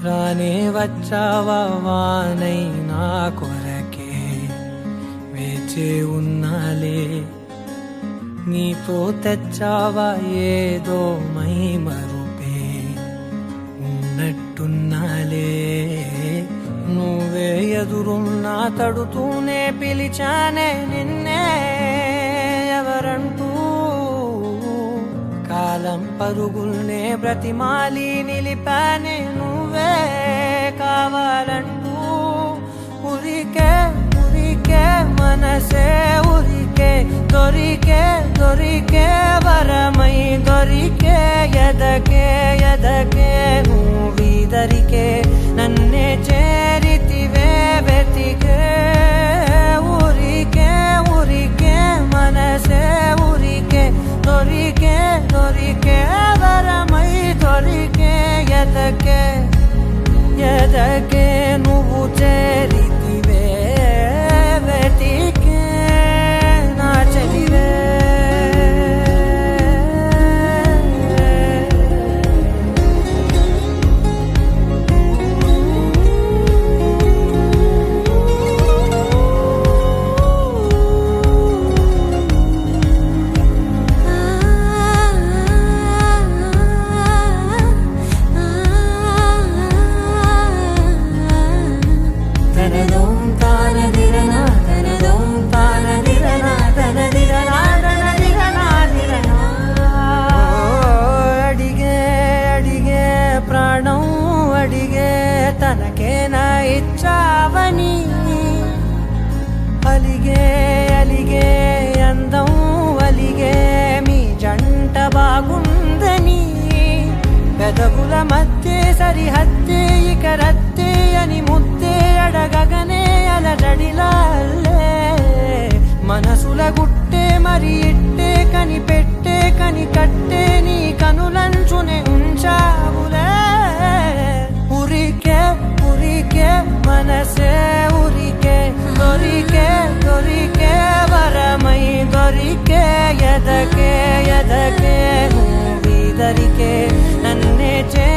రానే వచ్చావా వానై నా కొరకే వేచే ఉన్నాలే నీతో తెచ్చావా ఏదో మై మరుపే ఉన్నట్టున్నాలే నువ్వే ఎదురున్నా తడుతూనే పిలిచానే నిన్నే ఎవరంటూ కాలం పరుగుల్నే బ్రతిమాలి నిలిపానే నువ్వే కావాలంటూ ఉరికే ఉరికే మనసే ఉరికే దొరికే దొరికే వరమై దొరికే ఎదకే ఎదకే నువ్విదరికే నన్నే చేరితివే వెతికే ఉరికే ఉరికే మనసే ఉరికే దొరికే దొరికే వరమై దొరికే ఎదకే ఎదకే నువ్వు చేరితివే వెతికే నా చెలివే తనకేనా ఇచ్చావని అలిగే అలిగే అందం అలిగే మీ జంట బాగుందని పెదవుల మధ్య సరిహద్దే ఇక రద్దే అని ముద్దే అడగగనే అలజడిలాల్లే మనసుల గుట్టే మరి ఇట్టే కనిపెట్టే కని కట్టే నీ కనులంచునే ఉంచావులే ఉరికే ఉరికే మనసే ఉరికే దొరికే దొరికే వరమై దొరికే ఎదకే ఎదకే నువ్విదరికే నన్నే చే